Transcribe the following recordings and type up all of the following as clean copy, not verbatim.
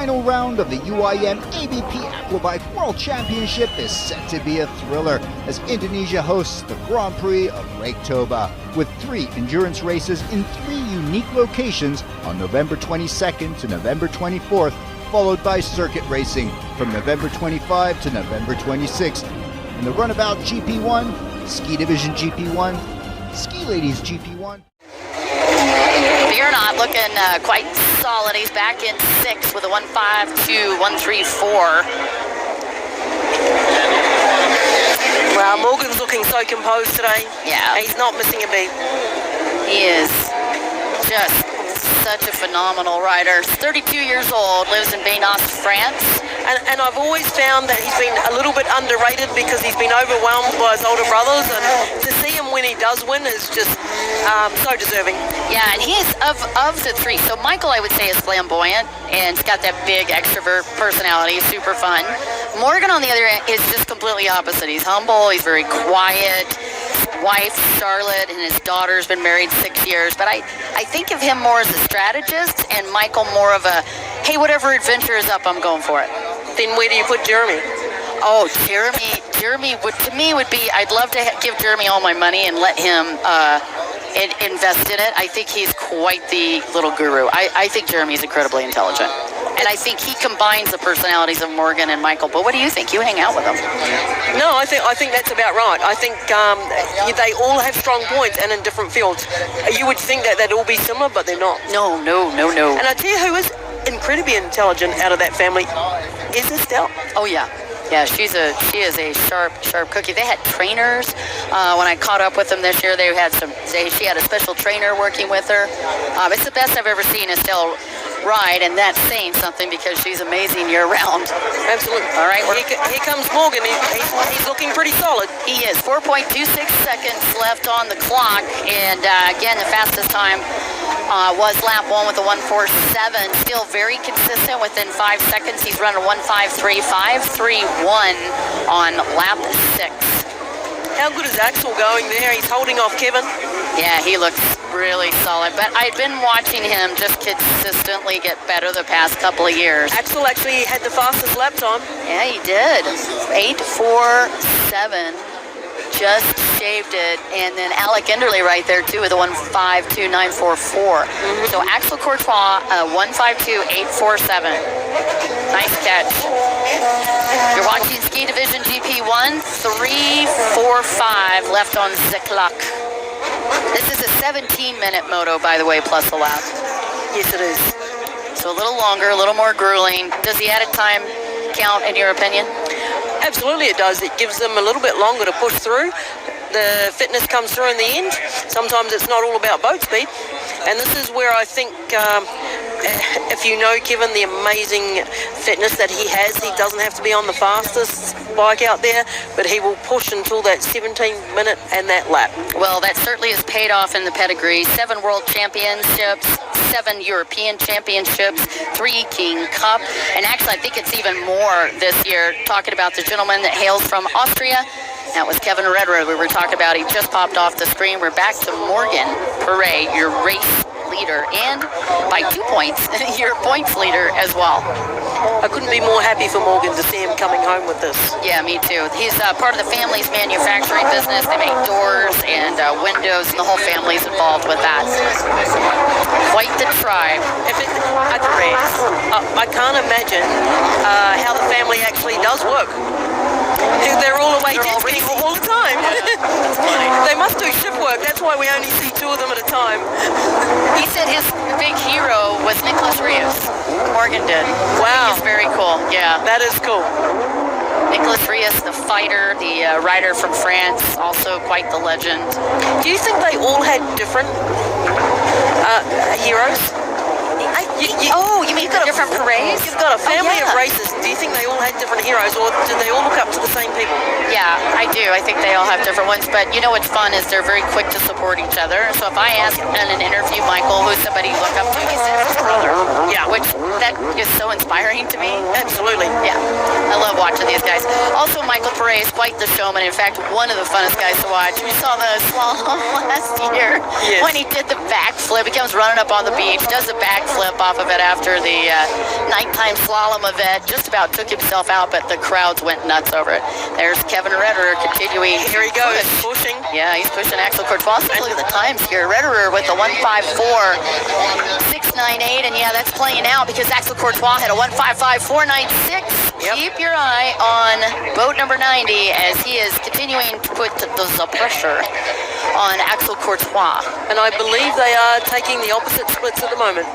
final round of the UIM ABP Aquabike World Championship is set to be a thriller as Indonesia hosts the Grand Prix of Lake Toba with 3 endurance races in 3 unique locations on November 22nd to November 24th, followed by circuit racing from November 25 to November 26th. In the Runabout GP1, Ski Division GP1, Ski Ladies GP1. Not looking quite solid. He's back in 6th with a 1.52, 1.34. Wow, Morgan's looking so composed today. Yeah. He's not missing a beat. He is just such a phenomenal rider. 32 years old, lives in Bénas, France. And I've always found that he's been a little bit underrated because he's been overwhelmed by his older brothers, and to see him when he does win is just so deserving. Yeah, and he is of the 3. So Mickael, I would say, is flamboyant and he's got that big extrovert personality, super fun. Morgan, on the other end, is just completely opposite. He's humble, he's very quiet. Wife, Charlotte, and his daughter's been married 6 years. But I think of him more as a strategist and Mickael more of a, hey, whatever adventure is up, I'm going for it. Then where do you put Jeremy? Oh, Jeremy would, to me, would be, I'd love to give Jeremy all my money and let him invest in it. I think he's quite the little guru. I think Jeremy's incredibly intelligent. And I think he combines the personalities of Morgan and Mickael. But what do you think? You hang out with them. No, I think that's about right. I think they all have strong points and in different fields. You would think that they'd all be similar, but they're not. No. And I tell you who is incredibly intelligent out of that family is Estelle. Oh, yeah. Yeah, she is a sharp cookie. They had trainers. When I caught up with them this year, she had a special trainer working with her. It's the best I've ever seen Estelle ride, and that's saying something because she's amazing year-round. Absolutely. All right. Here comes Morgan. He's looking pretty solid. He is. 4.26 seconds left on the clock, and again, the fastest time was lap 1 with a 1.47. Still very consistent within 5 seconds. He's running 1.53, 5.31 on lap 6. How good is Axel going there? He's holding off Kevin. Yeah, he looks really solid. But I've been watching him just consistently get better the past couple of years. Axel actually had the fastest lap time. Yeah, he did. 8.47. Just shaved it. And then Alec Enderley right there, too, with a 1.52.944. So Axel Courtois, 1.52.847. Nice catch. You're watching Ski Division GP1, 3.45 left on the clock. This is a 17-minute moto, by the way, plus a lap. Yes, it is. So a little longer, a little more grueling. Does the added time count, in your opinion? Absolutely it does. It gives them a little bit longer to push through. The fitness comes through in the end. Sometimes it's not all about boat speed. And this is where I think, if you know Kevin, the amazing fitness that he has, he doesn't have to be on the fastest bike out there, but he will push until that 17-minute and that lap. Well, that certainly has paid off in the pedigree. 7 World Championships, 7 European Championships, 3 King Cup, and actually I think it's even more this year, talking about the gentleman that hails from Austria. That was Kevin Redroad we were talking about. He just popped off the screen. We're back to Morgan Poret, your race leader, and by 2 points, your points leader as well. I couldn't be more happy for Morgan to see him coming home with this. Yeah, me too. He's part of the family's manufacturing business. They make doors and windows, and the whole family's involved with that. Quite the tribe at the race. I can't imagine how the family actually does work. They're all away jet skiing all the time. They must do shift work. That's why we only see 2 of them at a time. He said his big hero was Nicholas Rios. Morgan did. Wow. He's very cool. Yeah. That is cool. Nicholas Rios, the fighter, the rider from France, also quite the legend. Do you think they all had different heroes? You mean the different parades? You've got a family of races. Do you think they all had different heroes, or did they all look up to the same people? Yeah, I do. I think they all have different ones. But you know what's fun is they're very quick to support each other. So if I ask in an interview, Mickael, who's somebody you look up to, he says his brother. Yeah, which that is so inspiring to me. Absolutely. Yeah, I love watching these guys. Also, Mickael Poret is quite the showman. In fact, one of the funnest guys to watch. We saw the slalom last year when he did the backflip. He comes running up on the beach, does the backflip off of it after the nighttime slalom event. Just about took himself out, but the crowds went nuts over it. There's Kevin Rederer continuing. Here he goes, pushing. Yeah, he's pushing Axel Courtois. Look at the times here. Rederer with a 1:54.698, and yeah, that's playing out because Axel Courtois had a 1:55.496. Yep. Keep your eye on boat number 90 as he is continuing to put the pressure on Axel Courtois. And I believe they are taking the opposite splits at the moment.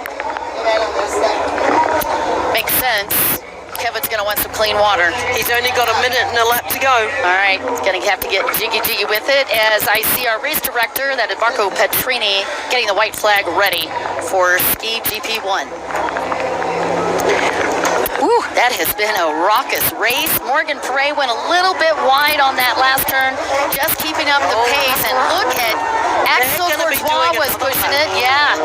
Makes sense. Kevin's going to want some clean water. He's only got a minute and a lap to go. All right, he's going to have to get jiggy with it as I see our race director, that is Marco Petrini, getting the white flag ready for Ski GP1. Woo, that has been a raucous race. Morgan Poret went a little bit wide on that last turn, just keeping up the pace. And look at Axel Courtois was pushing it. Yeah.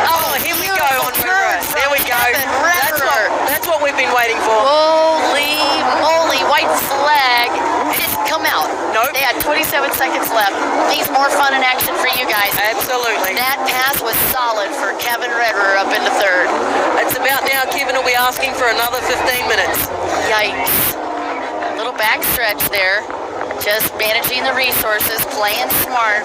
Oh, here we go on Poret. There we go. That's what we've been waiting for. Holy moly, white flag didn't come out. Nope. They had 27 seconds left. Needs more fun and action for you guys. Absolutely. That pass was solid for Kevin Rederer up in the third. It's about now Kevin will be asking for another 15 minutes. Yikes. Little backstretch there. Just managing the resources, playing smart.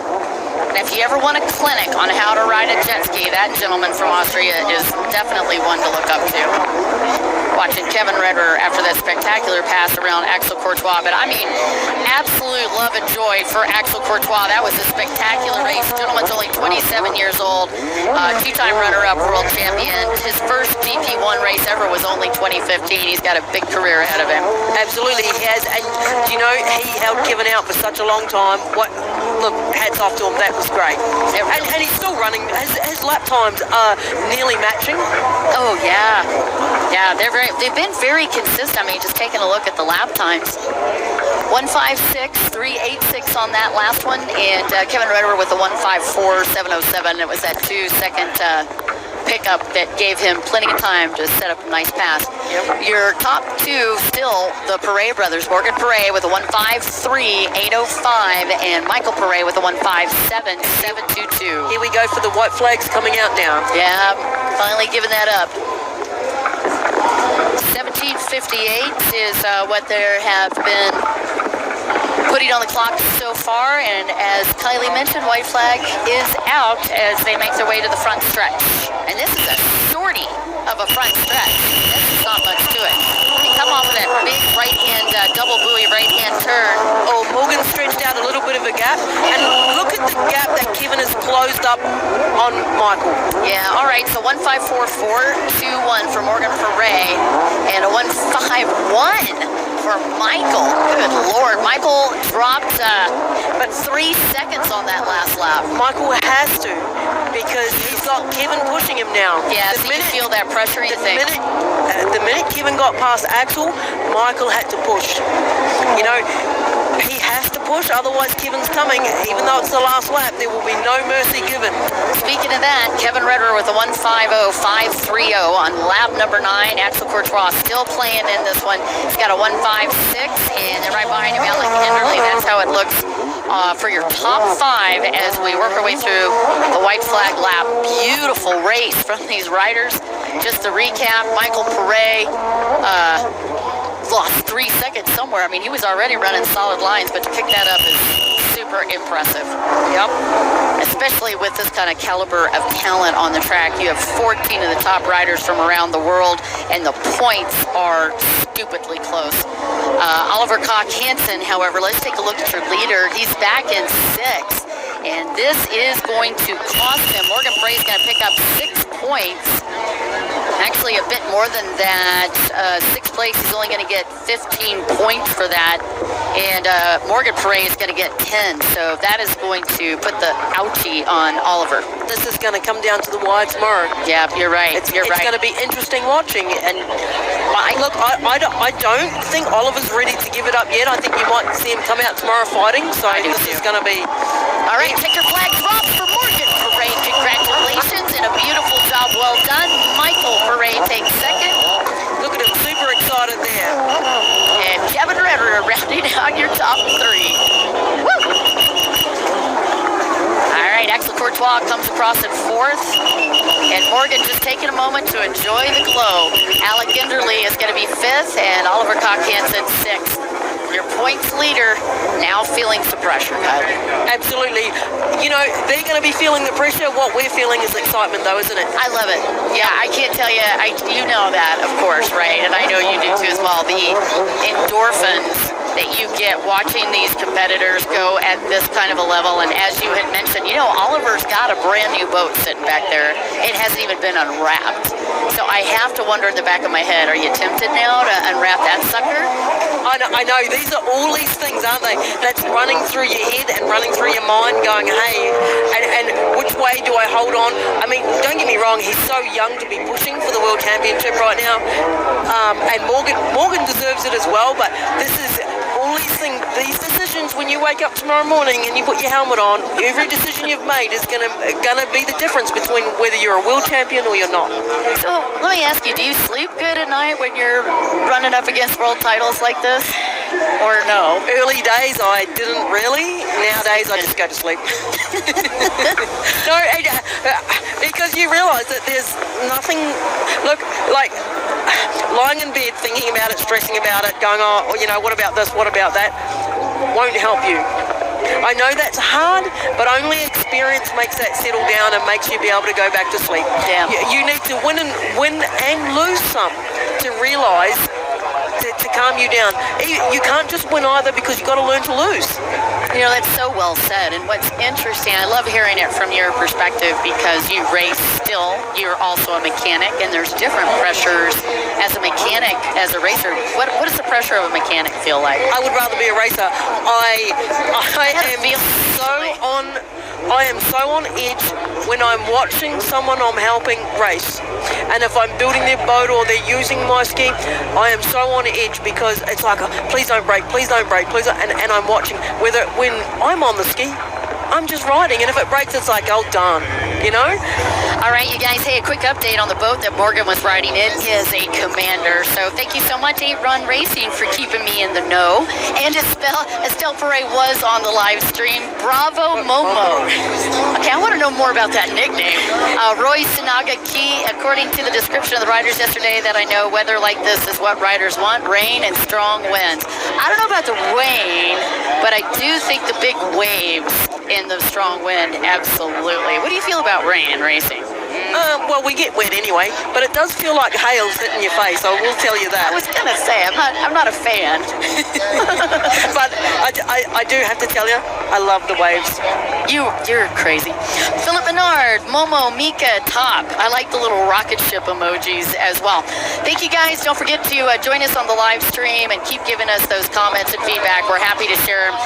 And if you ever want a clinic on how to ride a jet ski, that gentleman from Austria is definitely one to look up to. Watching Kevin Rederer after that spectacular pass around Axel Courtois. But I mean, absolute love and joy for Axel Courtois. That was a spectacular race. Gentleman's only 27 years old, two-time runner-up world champion. His first GP1 race ever was only 2015. He's got a big career ahead of him. Absolutely, he has. And, you know, he held Kevin out for such a long time. Look, hats off to him. That was great. And he's still running. His lap times are nearly matching. Oh, yeah. Yeah, they've been very consistent. I mean, just taking a look at the lap times. 1:56.386 on that last one, and Kevin Rederer with a 1:54.707. It was that 2-second pickup that gave him plenty of time to set up a nice pass. Yep. Your top two still the Poret brothers. Morgan Poret with a 1:53.805 and Mickael Poret with a 1:57.722. Here we go for the white flags coming out now. Yeah, finally giving that up. 17:58 is what there have been putting on the clock so far, and as Kylie mentioned, white flag is out as they make their way to the front stretch. And this is a shorty of a front stretch. There's not much to it. They come off of that big right-hand, double buoy right-hand turn. Oh, Morgan stretched out a little bit of a gap, and look at the gap that Kevin has closed up on Mickael. Yeah, all right, so 1:54.21 for Morgan Poret, and a 1:51 for Mickael. Good Lord, Mickael dropped but 3 seconds on that last lap. Mickael has to, because he's got Kevin pushing him now. Yeah, so you feel that pressure, you think? The minute Kevin got past Axel, Mickael had to push. You know, he has to push, otherwise Kevin's coming. Even though it's the last lap, there will be no mercy given. Speaking of that, Kevin Rederer with a 1:50.530 on lap number 9. Axel Courtois still playing in this one. He's got a 1:56, and then right behind him, Alec Henderly. That's how it looks for your top 5 as we work our way through the white flag lap. Beautiful race from these riders. Just to recap, Mickael Poret lost 3 seconds somewhere. I mean, he was already running solid lines, but to pick that up is super impressive. Yep. Especially with this kind of caliber of talent on the track. You have 14 of the top riders from around the world, and the points are stupidly close. Oliver Koch Hansen, however, let's take a look at your leader. He's back in 6th, and this is going to cost him. Morgan Poret is going to pick up 6 points. Actually, a bit more than that. 6th place, he's only going to get 15 points for that. And Morgan Poret is going to get 10. So that is going to put the ouchie on Oliver. This is going to come down to the wire tomorrow. Yeah, you're right. It's going to be interesting watching. And look, I don't think Oliver's ready to give it up yet. I think you might see him come out tomorrow fighting. So this is going to be... All right, take your flag drop for Morgan Poret. Congratulations and a beautiful job well done. Mickael Poret takes 2nd. Look at him, super excited there. And Kevin Rederer rounding out your top 3. Woo! All right, Axel Courtois comes across in 4th. And Morgan just taking a moment to enjoy the glow. Alec Ginderly is going to be 5th and Oliver Koch Hansen 6th. Your points leader now feeling some pressure. Absolutely. You know, they're going to be feeling the pressure. What we're feeling is excitement, though, isn't it? I love it. Yeah, I can't tell you. You know that, of course, right? And I know you do too as well. The endorphins that you get watching these competitors go at this kind of a level. And as you had mentioned, you know, Oliver's got a brand new boat sitting back there. It hasn't even been unwrapped. So I have to wonder in the back of my head, are you tempted now to unwrap that sucker? I know. These are all these things, aren't they? That's running through your head and running through your mind going, hey, and which way do I hold on? I mean, don't get me wrong, he's so young to be pushing for the World Championship right now. And Morgan deserves it as well, but this is all these things, these decisions when you wake up tomorrow morning and you put your helmet on, every decision you've made is gonna be the difference between whether you're a world champion or you're not. So let me ask you, do you sleep good at night when you're running up against world titles like this? Or no? Early days I didn't really. Nowadays I just go to sleep. No, because you realise that there's nothing, look, like lying in bed thinking about it, stressing about it, going, oh, you know, what about this, what about that, won't help you. I know that's hard, but only experience makes that settle down and makes you be able to go back to sleep. Yeah. You need to win and lose some to realise to calm you down. You can't just win either because you've got to learn to lose. You know, that's so well said. And what's interesting, I love hearing it from your perspective because you race still. You're also a mechanic, and there's different pressures as a mechanic, as a racer. What does the pressure of a mechanic feel like? I would rather be a racer. I am so on edge when I'm watching someone I'm helping race. And if I'm building their boat or they're using my ski, I am so on edge because it's like, please don't break, please don't break, please don't, and I'm watching. Whether when I'm on the ski, I'm just riding, and if it breaks, it's like, oh, darn, you know? All right, you guys, hey, a quick update on the boat that Morgan was riding. It is a Commander, so thank you so much, 8 Run Racing, for keeping me in the know. And Estelle Poret was on the live stream. Bravo, Momo. Okay, I want to know more about that nickname. Roy Sinaga Key, according to the description of the riders yesterday, that I know weather like this is what riders want, rain and strong winds. I don't know about the rain, but I do think the big waves in the strong wind, absolutely. What do you feel about rain racing? Well, we get wet anyway, but it does feel like hail's hitting your face. I will tell you that. I was gonna say I'm not a fan, but I do have to tell you, I love the waves. You're crazy. Philip Menard, Momo, Mika, Top. I like the little rocket ship emojis as well. Thank you guys. Don't forget to join us on the live stream and keep giving us those comments and feedback. We're happy to share them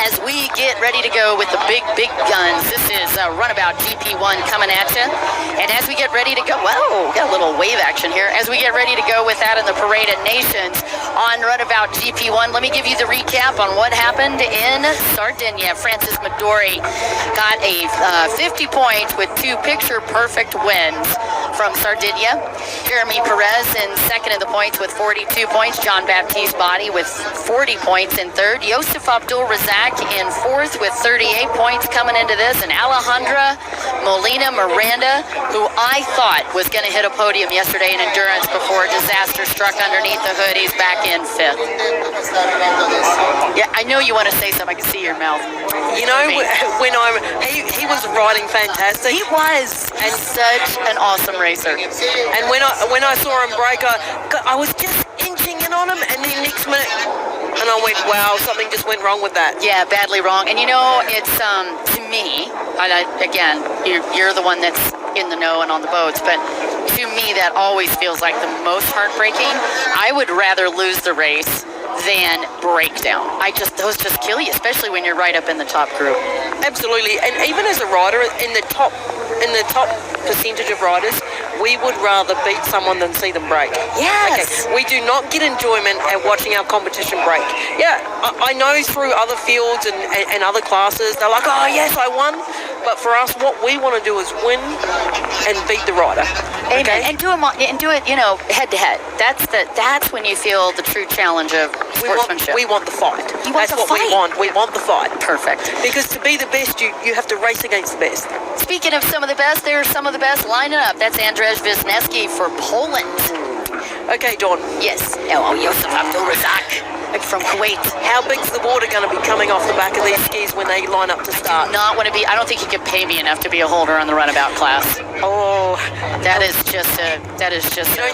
as we get ready to go with the big guns. This is Runabout GP1 coming at you. And as we get ready to go, whoa, got a little wave action here. As we get ready to go with that in the Parade of Nations on Runabout GP1, let me give you the recap on what happened in Sardinia. Francis Midori got a 50 points with 2 picture-perfect wins from Sardinia. Jeremy Perez in second in the points with 42 points. John Baptiste Body with 40 points in third. Yosef Abdul Razak in fourth with 38 points coming into this. And Alejandro Molina Miranda, who I thought was going to hit a podium yesterday in endurance before disaster struck underneath the hood. He's back in 5th. Yeah, I know you want to say something. I can see your mouth. You know, when he was riding fantastic. He was. And such an awesome racer. And when I saw him break, I was just inching in on him, and then next minute, and I went, wow, something just went wrong with that. Yeah, badly wrong. And you know, it's to me, again, you're the one that's in the know and on the boats, but to me that always feels like the most heartbreaking. I would rather lose the race than breakdown. Those just kill you, especially when you're right up in the top group. Absolutely. And even as a rider in the top percentage of riders, we would rather beat someone than see them break. Yes. Okay. We do not get enjoyment at watching our competition break. Yeah, I know through other fields and other classes, they're like, oh yes, I won. But for us, what we want to do is win and beat the rider. Amen. Okay? And do it, head to head. That's when you feel the true challenge of sportsmanship. We want the fight. You want That's the what fight. we want. We want the fight. Perfect. Because to be the best, you have to race against the best. Speaking of some of the best, there's some of the best lining up. That's Andrzej Wisniewski for Poland. Okay, Dawn. Yes. Yosef Abdulrazak from Kuwait. How big's the water going to be coming off the back of these skis when they line up to start? I don't think you can pay me enough to be a holder on the runabout class. Oh, that is just a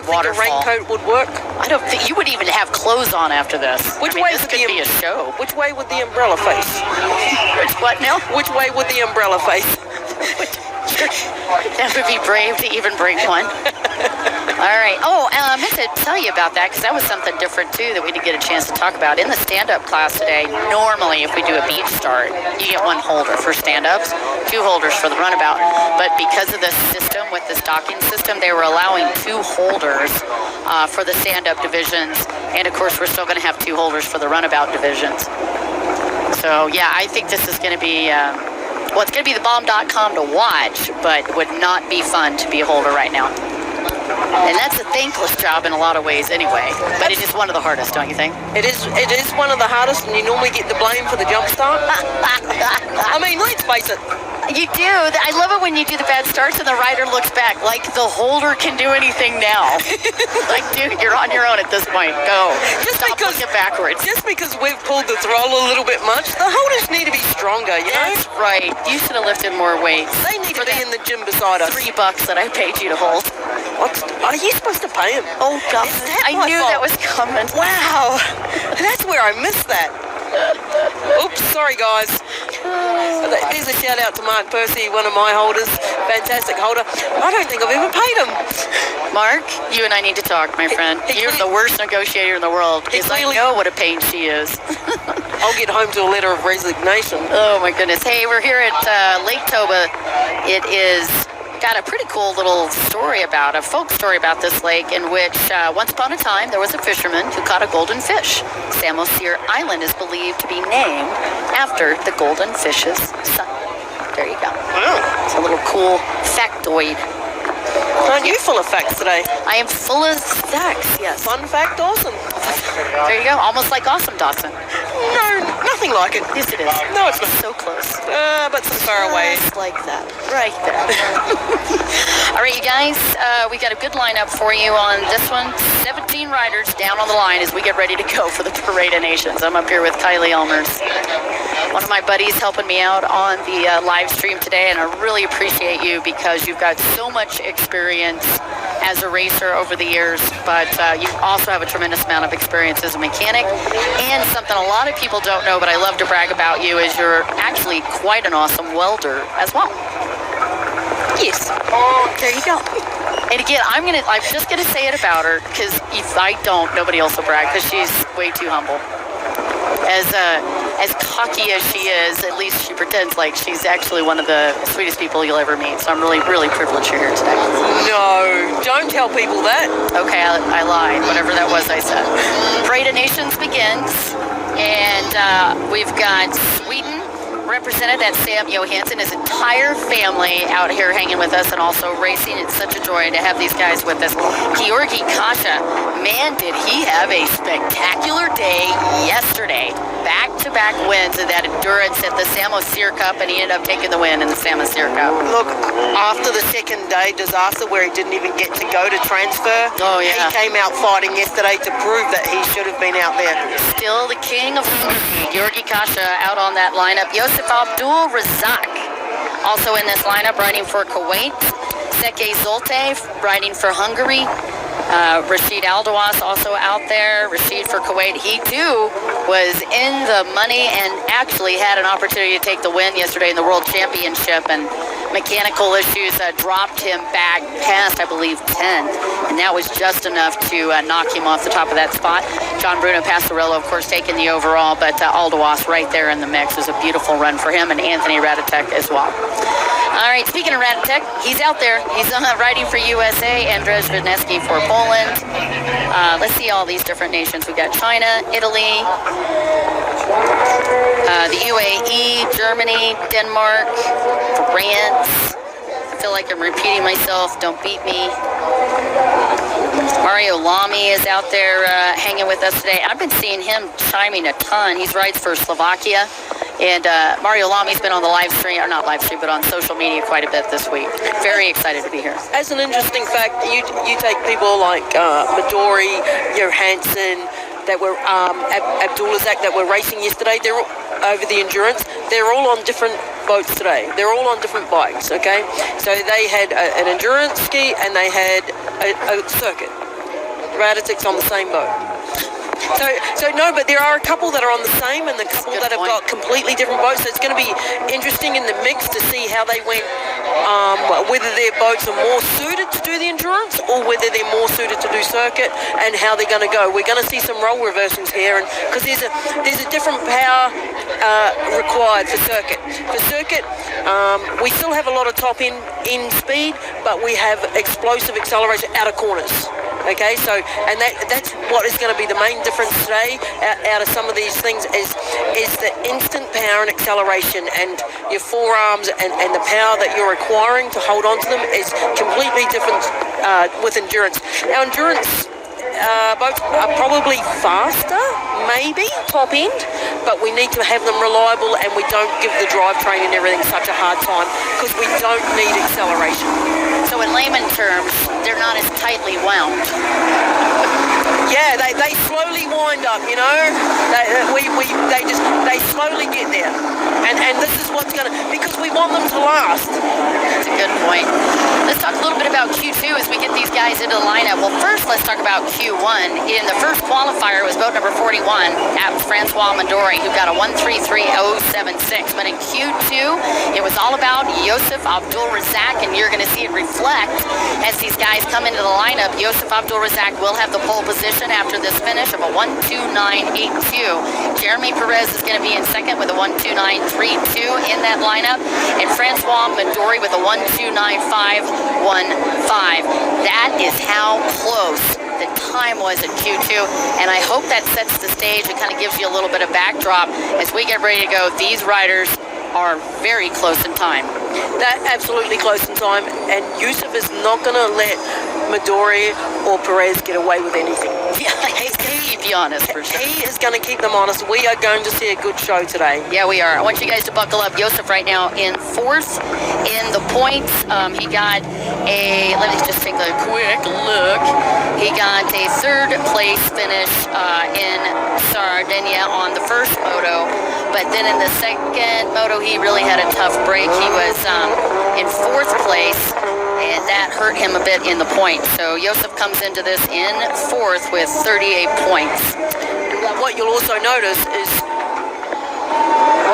waterfall. Think a raincoat would work? I don't think you would even have clothes on after this. This could be a show. Which way would the umbrella face? What now? Which way would the umbrella face? That would be brave to even bring one. All right. I meant to tell you about that because that was something different too that we didn't get a chance to talk about. In the stand-up class today, normally if we do a beach start, you get one holder for stand-ups, 2 holders for the runabout. But because of this system, with this docking system, they were allowing 2 holders for the stand-up divisions. And of course, we're still going to have 2 holders for the runabout divisions. So yeah, I think this is going to be... it's going to be the bomb.com to watch, but would not be fun to be a holder right now. And that's a thankless job in a lot of ways anyway. But it is one of the hardest, don't you think? It is one of the hardest, and you normally get the blame for the jump start. I mean, let's face it. You do. I love it when you do the bad starts and the rider looks back like the holder can do anything now. Like, dude, you're on your own at this point. Go. Stop looking backwards. Just because we've pulled the throttle a little bit much, the holders need to be stronger, you know? That's right. You should have lifted more weights. They need to be in the gym beside us. $3 that I paid you to hold. What? Are you supposed to pay him? Oh, God. I knew that was coming. Wow. That's where I missed that. Oops, sorry guys. There's a shout out to Mark Percy, one of my holders, fantastic holder. I don't think I've ever paid him. Mark, you and I need to talk, my friend. You're the worst negotiator in the world because I know what a pain she is. I'll get home to a letter of resignation. Oh my goodness. Hey, we're here at Lake Toba. It is got a pretty cool little folk story about this lake in which once upon a time there was a fisherman who caught a golden fish. Samosir Island is believed to be named after the golden fish's son. There you go. Wow. It's a little cool factoid. Aren't you full of facts today? I am full of facts, yes. Fun fact, awesome. There you go. Almost like Awesome Dawson. No, nothing like it. Yes, it is. No, it's not. So close. But so far away. Just like that. Right there. All right, you guys. We got a good lineup for you on this one. 17 riders down on the line as we get ready to go for the Parade of Nations. I'm up here with Kylie Elmers. One of my buddies helping me out on the live stream today, and I really appreciate you because you've got so much experience as a racer over the years, but you also have a tremendous amount of experience as a mechanic. And something a lot of people don't know, but I love to brag about you, is you're actually quite an awesome welder as well. Yes. There you go. And again, I'm just gonna say it about her because if I don't, nobody else will brag because she's way too humble. As cocky as she is, at least she pretends like she's actually one of the sweetest people you'll ever meet. So I'm really, really privileged you're here today. No, don't tell people that. Okay, I lied. Whatever that was, I said. Parade of Nations begins, and we've got Sweden represented. That's Sam Johansson, his entire family out here hanging with us and also racing. It's such a joy to have these guys with us. Georgi Kasha, man, did he have a spectacular day yesterday. Back-to-back wins in that endurance at the Samosir Cup, and he ended up taking the win in the Samosir Cup. Look, after the second day disaster where he didn't even get to go to transfer, he came out fighting yesterday to prove that he should have been out there. Still the king of Georgi Kasha out on that lineup. Yosef Abdul Razak also in this lineup, riding for Kuwait. Seke Zolte riding for Hungary. Rashid Aldawas also out there. Rashid for Kuwait. He too was in the money and actually had an opportunity to take the win yesterday in the World Championship, and mechanical issues dropped him back past, I believe, 10th, and that was just enough to knock him off the top of that spot. John Bruno Pastorello, of course, taking the overall, but Aldawas right there in the mix. It was a beautiful run for him, and Anthony Radatek as well. All right, speaking of Radatek, he's out there. He's riding for USA, Andrzej Wisniewski for Poland. Let's see all these different nations. We've got China, Italy, the UAE, Germany, Denmark, France, feel like I'm repeating myself. Don't beat me. Mario Lamy is out there hanging with us today. I've been seeing him chiming a ton. He rides for Slovakia. And Mario Lamy's been on the live stream, or not live stream, but on social media quite a bit this week. Very excited to be here. As an interesting fact, you take people like Midori, Johansson, that were Abdulazak that were racing yesterday. They're all, over the endurance. They're all on different boats today. They're all on different bikes. Okay, so they had an endurance ski and they had a circuit. Raditic's on the same boat. So no, but there are a couple that are on the same and the couple that have got completely different boats. So it's going to be interesting in the mix to see how they went, whether their boats are more suited to do the endurance or whether they're more suited to do circuit, and how they're going to go. We're going to see some role reversals here, and because there's a different power required for circuit. For circuit, we still have a lot of top in speed, but we have explosive acceleration out of corners. Okay, so and that's what is going to be the main difference today out of some of these things is the instant power and acceleration, and your forearms and the power that you're requiring to hold on to them is completely different with endurance. Our endurance boats are probably faster, maybe top end, but we need to have them reliable, and we don't give the drivetrain and everything such a hard time because we don't need acceleration. So in layman terms, they're not as tightly wound. Yeah, they slowly wind up, you know. They slowly get there, and this is what's gonna, because we want them to last. That's a good point. Let's talk a little bit about Q2 as we get these guys into the lineup. Well, first let's talk about Q1. In the first qualifier was boat number 41 at Francois Mandori, who got a 1:33.076. But in Q2, it was all about Yosef Abdul-Razak, and you're going to see it reflect as these guys come into the lineup. Yosef Abdul-Razak will have the pole position after this finish of a 1:29.82. Jeremy Perez is going to be in second with a 1:29.32 in that lineup, and Francois Mandori with a 1:29.515. That is how close the time was at Q2, and I hope that sets the stage and kind of gives you a little bit of backdrop as we get ready to go. These riders are very close in time. They're absolutely close in time, and Yusuf is not going to let Midori or Perez get away with anything. Yeah, he's going to keep you honest, for sure. He is going to keep them honest. We are going to see a good show today. Yeah, we are. I want you guys to buckle up. Yosef right now in fourth in the points. He got a, let me just take a quick look. He got a third place finish in Sardinia on the first moto, but then in the second moto, he really had a tough break. He was in fourth place, and that hurt him a bit in the points. So Yosef comes into this in fourth with 38 points. What you'll also notice is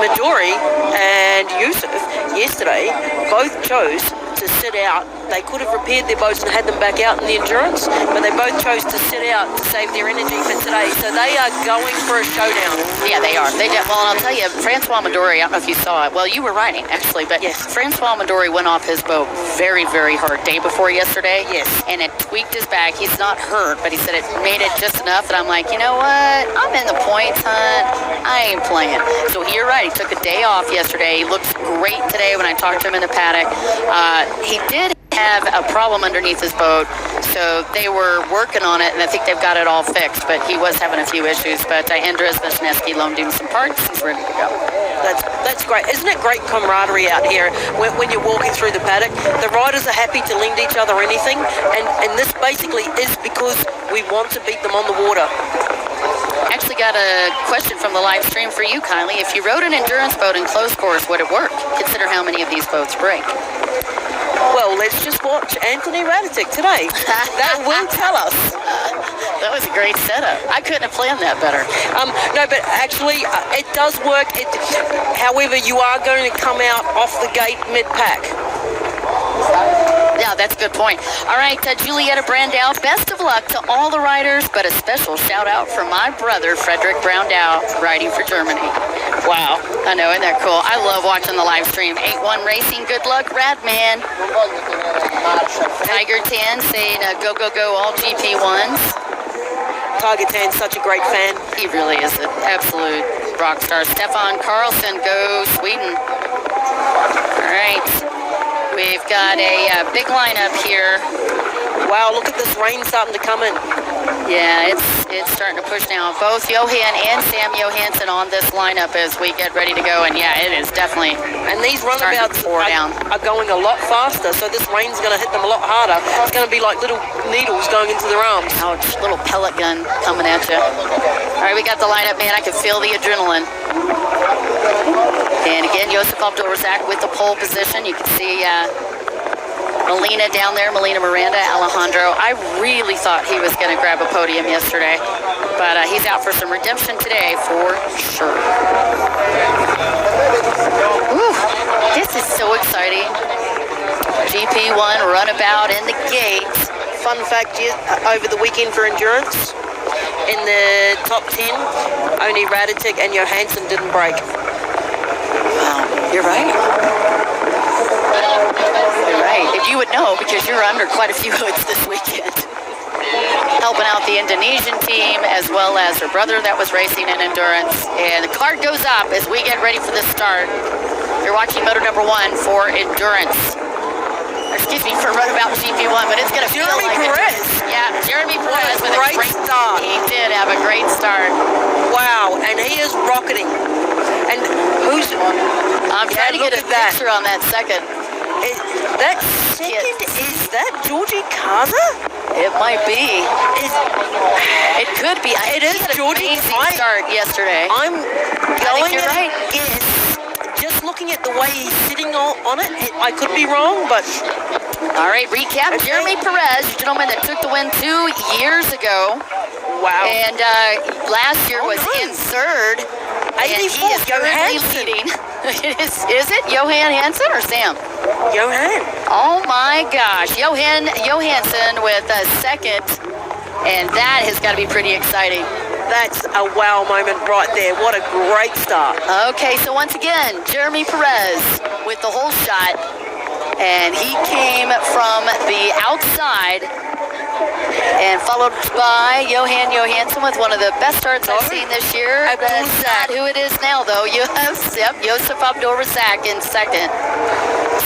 Midori and Yusuf yesterday both chose to sit out. They could have repaired their boats and had them back out in the endurance, but they both chose to sit out to save their energy for today. So they are going for a showdown. Yeah, they are. They did. Well, and I'll tell you, Francois Midori, I don't know if you saw it. Well, you were riding, actually, but yes. Francois Midori went off his boat very, very hard day before yesterday. Yes. And it tweaked his back. He's not hurt, but he said it made it just enough that I'm like, you know what? I'm in the points hunt. I ain't playing. So you're right. He took a day off yesterday. He looks great today when I talked to him in the paddock. He did have a problem underneath his boat, so they were working on it, and I think they've got it all fixed, but he was having a few issues. But Andrzej Wisniewski loaned him some parts. He's ready to go. That's great. Isn't it great camaraderie out here when you're walking through the paddock? The riders are happy to lend each other anything, and this basically is because we want to beat them on the water. Actually got a question from the live stream for you, Kylie. If you rode an endurance boat in closed course, would it work? Consider how many of these boats break. Well, let's just watch Anthony Raditic today. That will tell us. That was a great setup. I couldn't have planned that better. No, but actually, it does work. However, you are going to come out off the gate mid-pack. Yeah, that's a good point. All right, Julietta Brandau, best of luck to all the riders, but a special shout out for my brother, Frederick Brandau, riding for Germany. Wow. I know, isn't that cool? I love watching the live stream. 8-1 Racing, good luck, Radman. Tiger Tan saying go, go, go, all GP1s. Tiger Tan's such a great fan. He really is an absolute rock star. Stefan Carlson, go Sweden. All right. We've got a big lineup here. Wow, look at this rain starting to come in. Yeah, it's starting to push now. Both Johan and Sam Johansson on this lineup as we get ready to go. And yeah, it is definitely. And these runabouts are going a lot faster, so this rain's going to hit them a lot harder. It's going to be like little needles going into their arms. Ouch, little pellet gun coming at you. All right, we got the lineup, man. I can feel the adrenaline. And again, Josef Abdulrazak with the pole position. You can see Molina down there, Molina Miranda, Alejandro. I really thought he was going to grab a podium yesterday, but he's out for some redemption today for sure. Ooh, this is so exciting. GP1 runabout in the gate. Fun fact, over the weekend for endurance, in the top 10, only Radetic and Johansson didn't break. Wow, you're right. You're right. If you would know, because you're under quite a few hoods this weekend. Helping out the Indonesian team, as well as her brother that was racing in endurance. And the card goes up as we get ready for the start. You're watching moto number 1 for endurance. Excuse me, for Runabout GP1, but it's going to feel like Perez. Yeah, Jeremy Perez with a great start. He did have a great start. Wow, and he is rocketing. And who's... I'm trying to get a picture on that second. That second, is that Georgie Kaza? It might be. It could be. It is Georgie. Amazing start yesterday. I'm going to right. guess. Just looking at the way he's sitting on it, I could be wrong, but... All right, recap. Okay. Jeremy Perez, gentleman that took the win 2 years ago. Wow. And last year was in third. 84, and he is currently leading. Is it Johan Hansen or Sam? Johan. Oh my gosh. Johan Johansson with a second. And that has got to be pretty exciting. That's a wow moment right there. What a great start. Okay, so once again, Jeremy Perez with the whole shot. And he came from the outside and followed by Johan Johansson with one of the best starts I've seen this year. That's not who it is now, though. Josef Abdulrazak in second.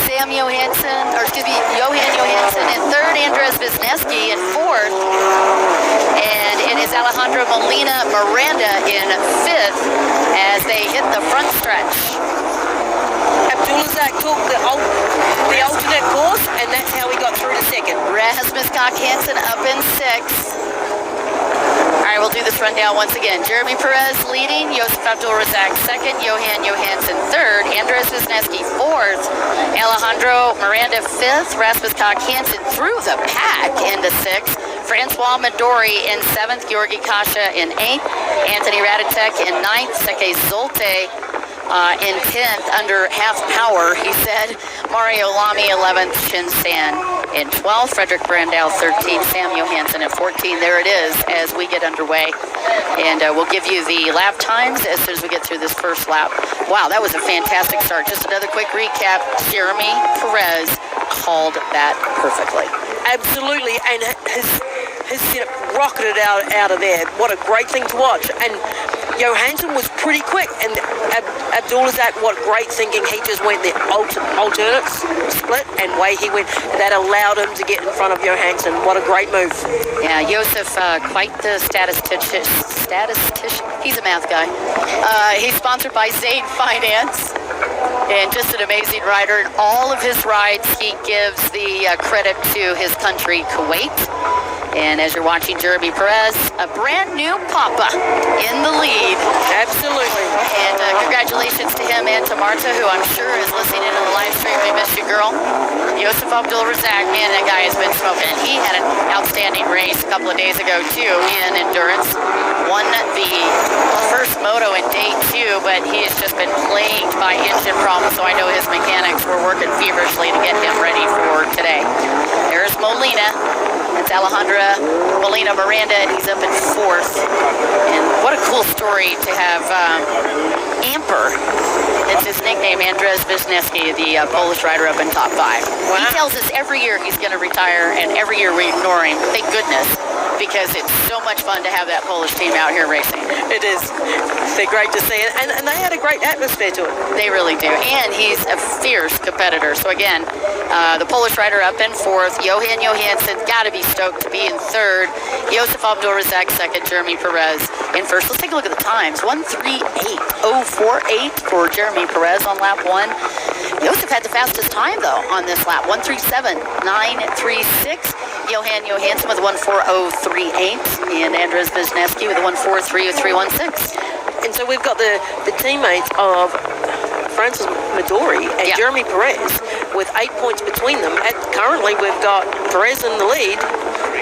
Sam Johansson, or excuse me, Johan Johansson in third. Andrzej Wisniewski in fourth. And it is Alejandro Molina Miranda in fifth as they hit the front stretch. Abdulrazak took the alternate course, and that's how he got through to second. Rasmus Koch Hansen up in sixth. All right, we'll do this rundown once again. Jeremy Perez leading, Josef Abdulrazak second, Johan Johansson third, Andrzej Wisniewski fourth, Alejandro Miranda fifth, Rasmus Koch Hansen through the pack into sixth, Francois Midori in seventh, Georgi Kasha in eighth, Anthony Radetic in ninth, Seke Zolte in 10th, under half power, he said. Mario Lamy 11th, Shin San in 12th, Frederick Brandau 13th, Sam Johansson at 14th. There it is as we get underway. And we'll give you the lap times as soon as we get through this first lap. Wow, that was a fantastic start. Just another quick recap. Jeremy Perez called that perfectly. Absolutely, and his setup rocketed out of there. What a great thing to watch. And Johansson was pretty quick, and Abdulrazak, what great thinking. He just went the alternates split, and way he went. That allowed him to get in front of Johansson. What a great move. Yeah, Josef, quite the statistician. He's a math guy. He's sponsored by Zaid Finance, and just an amazing rider. In all of his rides, he gives the credit to his country, Kuwait. And as you're watching Jeremy Perez, a brand new papa in the lead. Absolutely. And congratulations to him and to Marta, who I'm sure is listening into the live stream. We miss you, girl. Josef Abdulrazak, man, that guy has been smoking. He had an outstanding race a couple of days ago, too, in endurance. Won the first moto in day 2, but he has just been plagued by engine problems, so I know his mechanics were working feverishly to get him ready for today. There's Molina. It's Alejandro Molina Miranda, and he's up in fourth. And what a cool story to have Amper. It's his nickname, Andrzej Wisniewski, the Polish rider, up in top 5. Wow. He tells us every year he's going to retire, and every year we ignore him. Thank goodness, because it's so much fun to have that Polish team out here racing. It is. They're great to see, and they had a great atmosphere to it. They really do, and he's a fierce competitor. So again, The Polish rider up in fourth. Johan Johansson got to be stoked to be in third. Josef Abdulrazak second. Jeremy Perez in first. Let's take a look at the times. 1:38.048 for Jeremy Perez on lap 1. Josef had the fastest time, though, on this lap. 1:37.936. Johan Johansson with 1:40.38. And Andrzej Wisniewski with 1:43.316. And so we've got the teammates of Francis Midori and Jeremy Perez with 8 points between them. Currently, we've got Perez in the lead,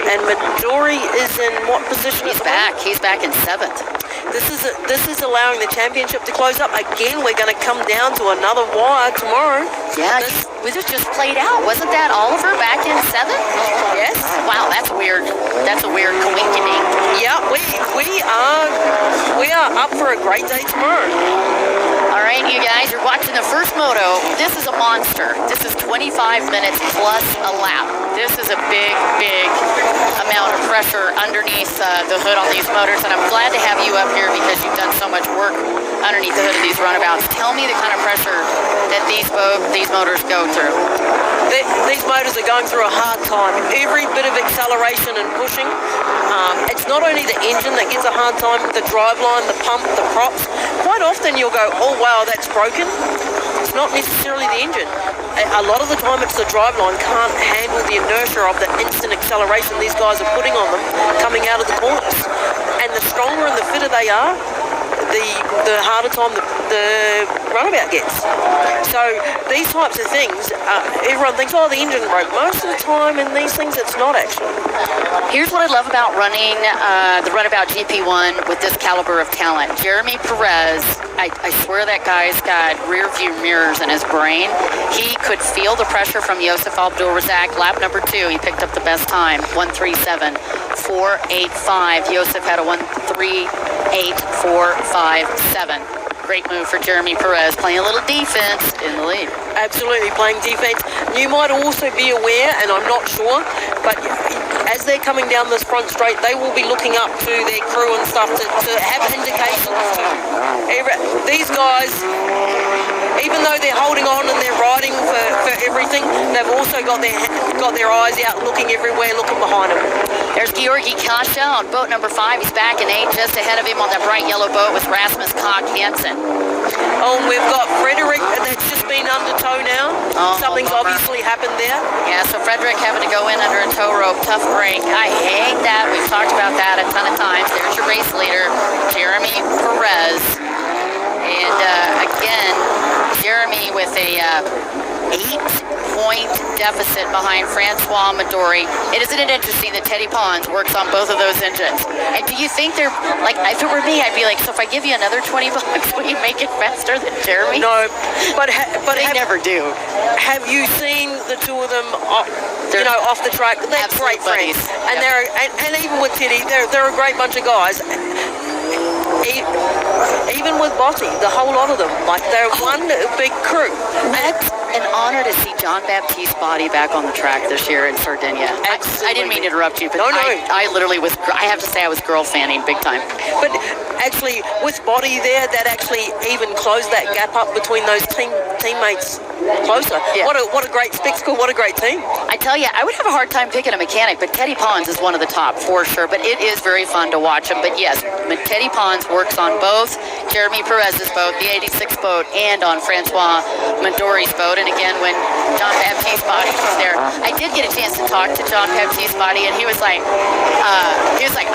and Midori is in what position? He's back. He's back in seventh. This is allowing the championship to close up. Again, we're going to come down to another wire tomorrow. Yeah, this just played out. Wasn't that Oliver back in seventh? Yes. Wow, that's weird. That's a weird coincidence. Yeah, we are up for a great day tomorrow. All right, you guys, you're watching the first moto. This is a monster. This is 25 minutes plus a lap. This is a big, big amount of pressure underneath the hood on these motors, and I'm glad to have you up here because you've done so much work underneath the hood of these runabouts. Tell me the kind of pressure that these motors go through. These motors are going through a hard time. Every bit of acceleration and pushing. It's not only the engine that gets a hard time, the driveline, the pump, the props. Quite often you'll go, oh wow, that's broken. It's not necessarily the engine. A lot of the time it's the driveline can't handle the inertia of the instant acceleration these guys are putting on them coming out of the corners. And the stronger and the fitter they are, the harder time the runabout gets. So these types of things, everyone thinks, oh, the engine broke. Most of the time in these things, it's not actually. Here's what I love about running the Runabout GP1 with this caliber of talent. Jeremy Perez, I swear that guy's got rear view mirrors in his brain. He could feel the pressure from Josef Abdulrazak. Lap number 2, he picked up the best time, 1:37.485. Josef had a 1:38.457. Great move for Jeremy Perez, playing a little defense in the lead. Absolutely, playing defense. You might also be aware, and I'm not sure, but as they're coming down this front straight, they will be looking up to their crew and stuff to have indications. These guys, even though they're holding on and they're riding for everything, they've also got their eyes out, looking everywhere, looking behind them. There's Georgi Kasha on boat number 5. He's back in 8, just ahead of him on that bright yellow boat with Rasmus Koch Hansen. Oh, and we've got Frederick that's just been under tow now. Something's obviously happened there. Yeah, so Frederick having to go in under a tow rope. Tough break. I hate that. We've talked about that a ton of times. There's your race leader, Jeremy Perez. And again, Jeremy with a 8-point deficit behind Francois Midori. Isn't it interesting that Teddy Pons works on both of those engines? And do you think they're, like, if it were me, I'd be like, so if I give you another $20, will you make it faster than Jeremy? No, but they never do. Have you seen the two of them off the track? They're great friends. And they're and even with Teddy, they're a great bunch of guys. Even with Botti, the whole lot of them, like they're one big crew. It's an honor to see John Baptiste's body back on the track this year in Sardinia. I didn't mean to interrupt you, but no. I literally was, I have to say I was girl fanning big time. But actually, with Botti there, that actually even closed that gap up between those teammates closer. Yeah. What a great spectacle, what a great team. I tell you, I would have a hard time picking a mechanic, but Teddy Pons is one of the top for sure, but it is very fun to watch him. But yes, Teddy Pons works on both Jeremy Perez's boat, the 86 boat, and on Francois Midori's boat. And again, when John Baptiste's body was there, I did get a chance to talk to John Baptiste's body, and he was like,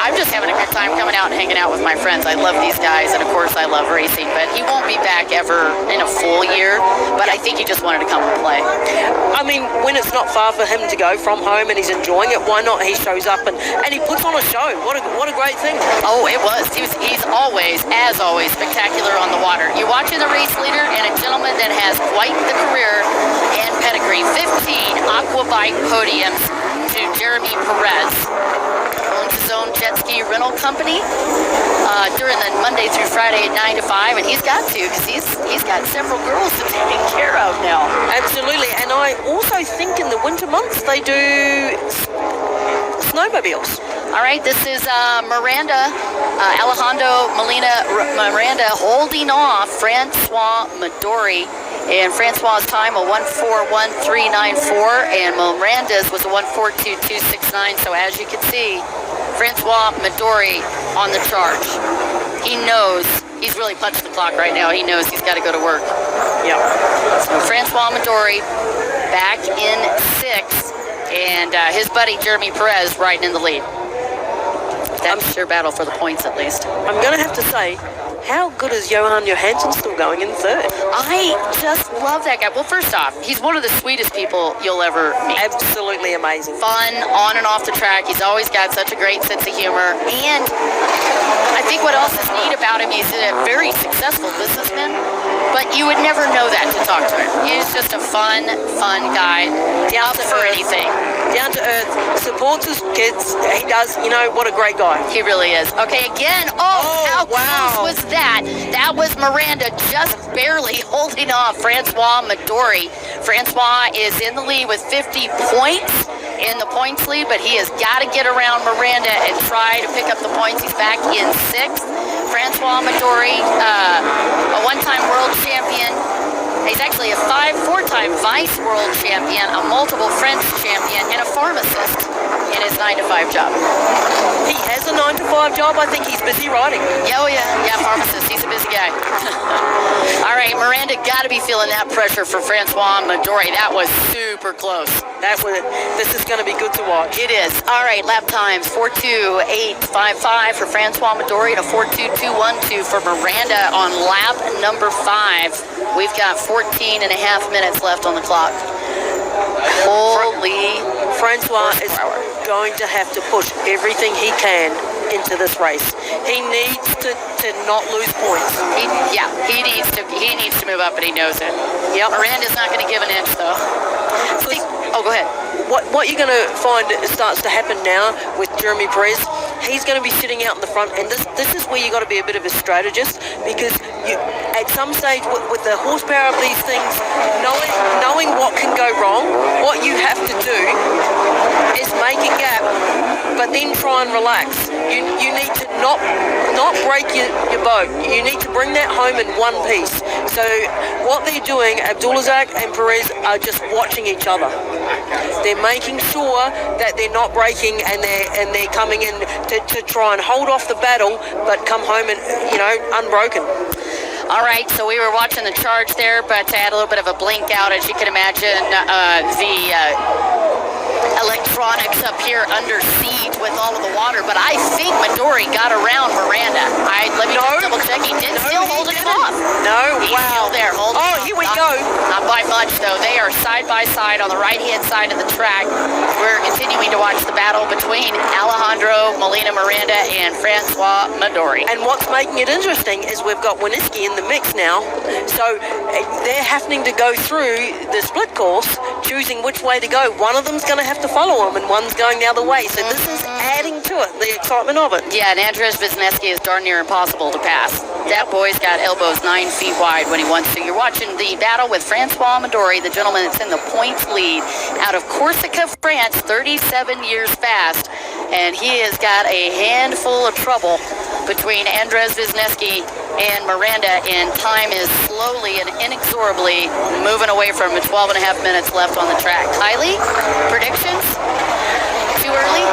I'm just having a good time coming out and hanging out with my friends. I love these guys, and of course I love racing, but he won't be back ever in a full year, but I think he just wanted to come and play. I mean, when it's not far for him to go from home and he's enjoying it, why not? He shows up and he puts on a show. What a great thing. Oh, it was. He's always, as always, spectacular on the water. You're watching the race leader and a gentleman that has quite the career and pedigree. 15 Aquabike podiums to Jeremy Perez. Owns his own jet ski rental company during the Monday through Friday at 9 to 5, and he's got to, because he's got several girls to take care of now. Absolutely, and I also think in the winter months they do snowmobiles. All right, this is Miranda, Alejandro Molina Miranda holding off Francois Midori. And Francois' time, a 1:4:13.94, and Miranda's was a 1:4:22.69. So as you can see, Francois Midori on the charge. He knows, he's really punched the clock right now. He knows he's got to go to work. Yeah. So Francois Midori back in 6th, and his buddy Jeremy Perez riding in the lead. That's your battle for the points, at least. I'm going to have to say, how good is Johan Johansson still going in 3rd? I just love that guy. Well, first off, he's one of the sweetest people you'll ever meet. Absolutely amazing. Fun, on and off the track. He's always got such a great sense of humor. And I think what else is neat about him, he's a very successful businessman, but you would never know that to talk to him. He's just a fun guy. Down to for anything. Down to earth, supports his kids. He does, what a great guy. He really is. Okay, again, how wow. close was that? That was Miranda just barely holding off Francois Midori. Francois is in the lead with 50 points in the points lead, but he has got to get around Miranda and try to pick up the points. He's back in 6th. Francois Midori, a one-time world champion. He's actually a 4-time vice world champion, a multiple French champion, and a pharmacist in his 9-to-5 job. He has a 9-to-5 job. I think he's busy riding. Oh, yeah, pharmacist. He's a busy guy. All right, Miranda got to be feeling that pressure for Francois Midori. That was super close. This is going to be good to watch. It is. All right, lap times, 4:2:8.55 for Francois Midori and a 4:2:212 for Miranda on lap number 5. We've got 14 and a half minutes left on the clock. Holy Francois is going to have to push everything he can into this race. He needs to not lose points. He needs to move up, and he knows it. Yep. Miranda's not going to give an inch, though. Go ahead. What you're going to find starts to happen now with Jeremy Perez, he's going to be sitting out in the front, and this is where you got to be a bit of a strategist, because at some stage with the horsepower of these things, knowing what can go wrong, what you have to do is make a gap, but then try and relax. You need to not break your boat. You need to bring that home in one piece. So what they're doing, Abdulrazak and Perez are just watching each other. They're making sure that they're not breaking, and they're coming in to try and hold off the battle, but come home and unbroken. All right, so we were watching the charge there, but I had a little bit of a blink out, as you can imagine. The electronics up here under siege with all of the water, but I think Midori got around Miranda. Let me double check. He did still hold it off. No, He's still there holding it off. Here we go. Not by much, though. They are side by side on the right-hand side of the track. We're continuing to watch the battle between Alejandro Molina Miranda and Francois Midori. And what's making it interesting is we've got Wisniewski in the mix now, so they're having to go through the split course, choosing which way to go. One of them's going to have to follow him, and one's going the other way. So this is adding to it, the excitement of it. Yeah, and Andrzej Wisniewski is darn near impossible to pass. That boy's got elbows 9 feet wide when he wants to. You're watching the battle with Francois Midori, the gentleman that's in the points lead out of Corsica, France, 37 years fast. And he has got a handful of trouble between Andrzej Wisniewski and Miranda, and time is slowly and inexorably moving away from 12 and a half minutes left on the track. Kylie, predictions? Too early?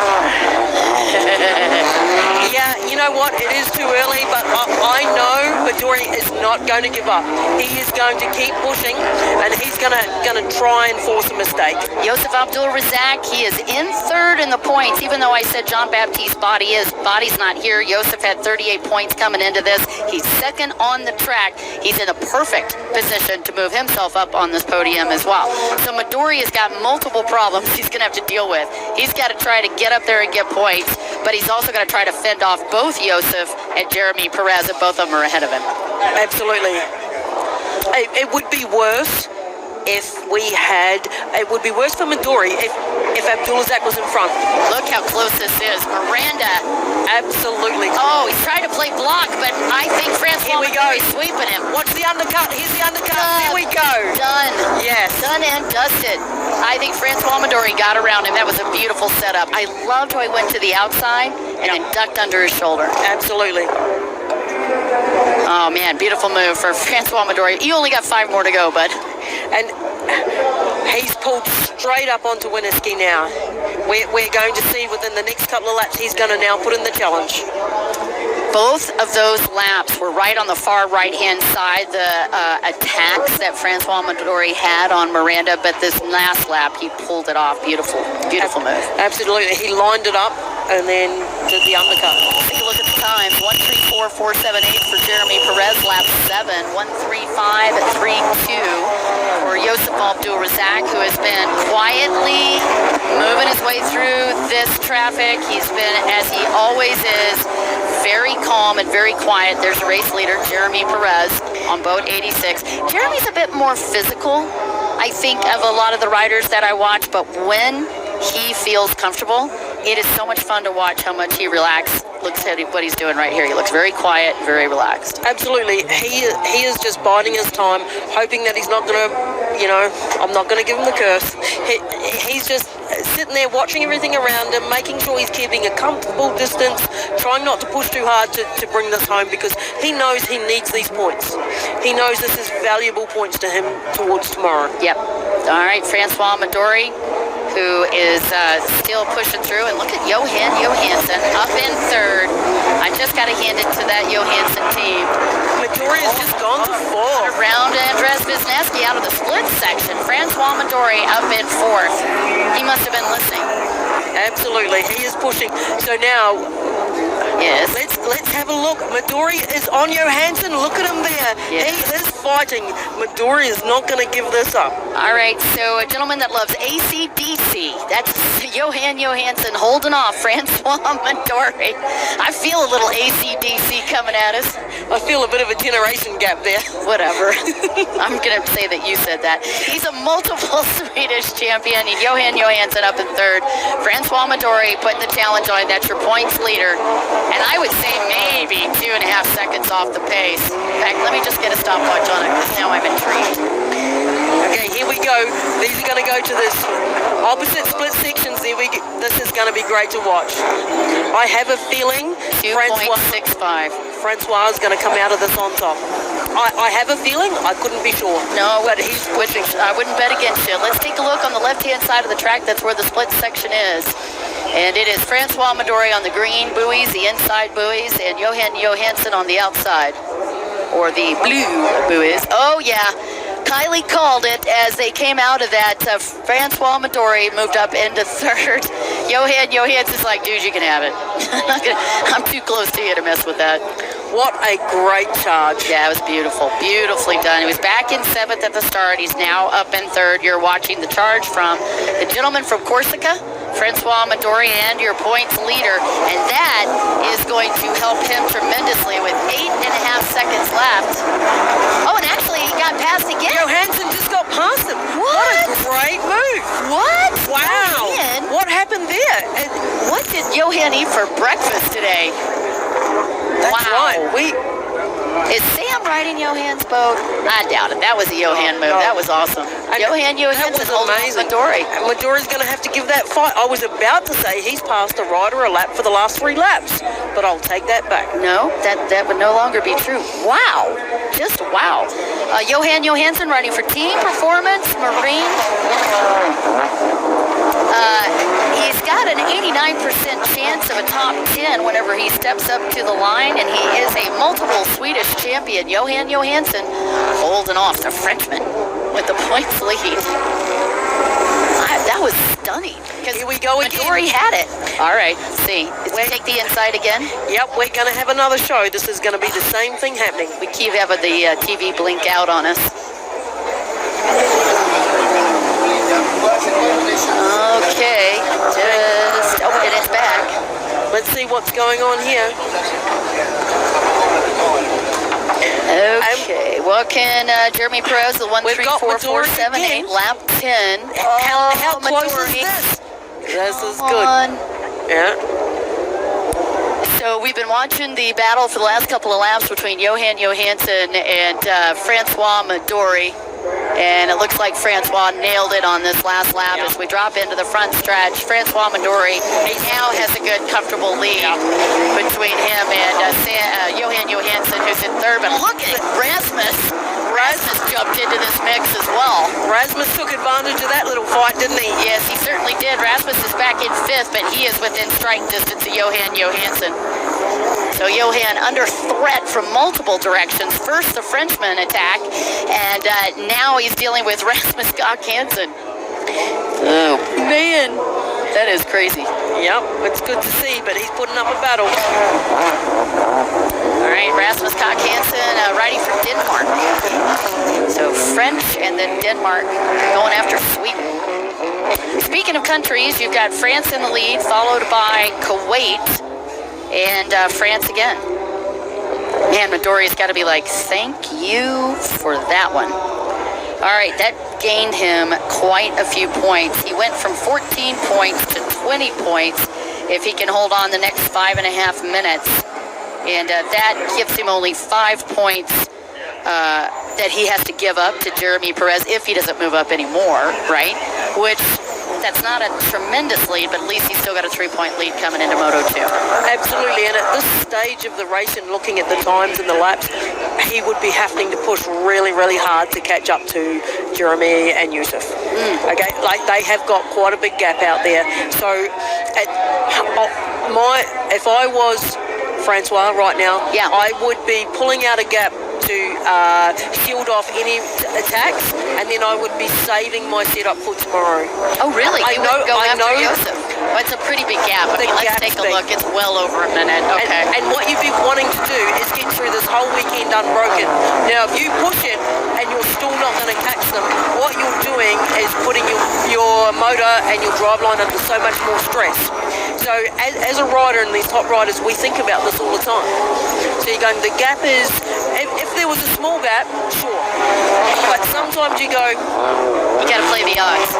Yeah, you know what? It is too early, but I know Midori is not going to give up. He is going to keep pushing, and he's going to try and force a mistake. Joseph Abdulrazak, he is in 3rd in the points, even though I said John Baptiste's body's not here. Joseph had 38 points coming into this. He's 2nd on the track. He's in a perfect position to move himself up on this podium as well. So Midori has got multiple problems he's going to have to deal with. He's got to try to get up there and get points, but he's also going to try to fend off both Joseph and Jeremy Perez, and both of them are ahead of him. Absolutely. It would be worse if it would be worse for Midori if Abdulazak was in front. Look how close this is. Miranda. Absolutely. Oh, he's trying to play block, but I think Francois is sweeping him. Watch the undercut. Here's the undercut. Here we go. Done. Yes. Done and dusted. I think Francois Midori got around him. That was a beautiful setup. I loved how he went to the outside and then ducked under his shoulder. Absolutely. Oh, man, beautiful move for Francois Midori. You only got 5 more to go, bud. And he's pulled straight up onto winner ski now. We're going to see within the next couple of laps he's going to now put in the challenge. Both of those laps were right on the far right-hand side, the attacks that Francois Midori had on Miranda, but this last lap, he pulled it off. Beautiful, beautiful move. Absolutely. He lined it up and then did the undercut. Take a look at the times. 1:34.478 for Jeremy Perez, lap 7. 1:35.32 for Josip Abdulrazak, who has been quietly moving his way through this traffic. He's been, as he always is, very calm and very quiet. There's race leader Jeremy Perez on boat 86. Jeremy's a bit more physical, I think, of a lot of the riders that I watch, but when he feels comfortable, it is so much fun to watch how much he relaxes. Looks at what he's doing right here. He looks very quiet, very relaxed. Absolutely. He is just biding his time, hoping that he's not going to, I'm not going to give him the curse. He's just sitting there watching everything around him, making sure he's keeping a comfortable distance, trying not to push too hard to bring this home, because he knows he needs these points. He knows this is valuable points to him towards tomorrow. Yep. All right, Francois Midori, who is still pushing through. And look at Johan Johansson up in 3rd. I just got to hand it to that Johansson team. Midori has just gone to 4th. Around Andrzej Wisniewski out of the split section. Francois Midori up in 4th. He must have been listening. Absolutely. He is pushing. So now, yes, let's have a look. Midori is on Johansson. Look at him there. Yes. He is fighting. Midori is not going to give this up. All right, so a gentleman that loves AC/DC. That's Johan Johansson holding off Francois Midori. I feel a little AC/DC coming at us. I feel a bit of a generation gap there. Whatever. I'm going to say that you said that. He's a multiple Swedish champion. Johan Johansson up in 3rd. Francois Midori putting the challenge on. That's your points leader. And I would say maybe 2.5 seconds off the pace. In fact, let me just get a stopwatch on it, because now I'm intrigued. Okay, here we go. These are going to go to this opposite split sections. This is going to be great to watch. I have a feeling 2.65. Francois is going to come out of this on top. I have a feeling. I couldn't be sure. No, but he's pushing. I wouldn't bet against you. Let's take a look on the left-hand side of the track. That's where the split section is. And it is Francois Midori on the green buoys, the inside buoys, and Johan Johansson on the outside, or the blue buoys. Oh, yeah. Kylie called it as they came out of that. Francois Midori moved up into 3rd. Johan Johansson's like, dude, you can have it. I'm too close to you to mess with that. What a great charge. Yeah, it was beautiful. Beautifully done. He was back in 7th at the start. He's now up in 3rd. You're watching the charge from the gentleman from Corsica, Francois Midori, and your points leader. And that is going to help him tremendously with 8.5 seconds left. Oh, and actually he got past again. Johansson just got past him. What a great move. What? Wow. Johan? What happened there? What did Johan eat for breakfast today? That's wow. Right. Is Sam riding Johan's boat? I doubt it. That was a Johan move. That was awesome. Johan Johansson holding Midori. And Midori's going to have to give that fight. I was about to say he's passed a rider a lap for the last 3 laps, but I'll take that back. No, that would no longer be true. Wow. Just wow. Johan Johansson riding for Team Performance Marine. He's got an 89% chance of a top 10 whenever he steps up to the line, and he is a multiple Swedish champion. Johan Johansson holding off the Frenchman with the points lead. That was stunning. Here we go again. Midori had it. All right, see. Take the inside again. Yep, we're going to have another show. This is going to be the same thing happening. We keep having the TV blink out on us. Okay, and it's back. Let's see what's going on here. Okay, What can Jeremy Ypraus, the 1:34.478, lap 10. How close is this? This is good. Yeah. So we've been watching the battle for the last couple of laps between Johan Johansson and Francois Midori. And it looks like Francois nailed it on this last lap as we drop into the front stretch. Francois Midori now has a good, comfortable lead between him and Johan Johansson, who's in third. But look at Rasmus. Rasmus jumped into this mix as well. Rasmus took advantage of that little fight, didn't he? Yes, he certainly did. Rasmus is back in fifth, but he is within strike distance of Johan Johansson. So Johan under threat from multiple directions. First the Frenchman attack, and now he's dealing with Rasmus Koch Hansen. Oh, man. That is crazy. Yep, it's good to see, but he's putting up a battle. All right, Rasmus Koch Hansen, riding for Denmark. So French and then Denmark going after Sweden. Speaking of countries, you've got France in the lead, followed by Kuwait and France again. Man, Midori's got to be like, thank you for that one. All right, that gained him quite a few points. He went from 14 points to 20 points if he can hold on the next 5.5 minutes. And that gives him only 5 points that he has to give up to Jeremy Ypraus if he doesn't move up anymore, right? Which, that's not a tremendous lead, but at least he's still got a 3-point lead coming into Moto2. Absolutely, and at this stage of the race and looking at the times and the laps, he would be having to push really, really hard to catch up to Jeremy and Yusuf. Okay, like they have got quite a big gap out there. So, if I was Francois right now, I would be pulling out a gap to shield off any attacks, and then I would be saving my setup for tomorrow. Oh, really? You would go after Yusuf? Well, it's a pretty big gap. I mean, let's take a look. It's well over a minute. Okay. And what you'd be wanting to do is get through this whole weekend unbroken. Now, if you push it and you're still not going to catch them, what you're doing is putting your motor and your driveline under so much more stress. So as a rider and these top riders, we think about this all the time. So you're going, the gap is, if there was a small gap, sure. But sometimes you go, you got to play the odds.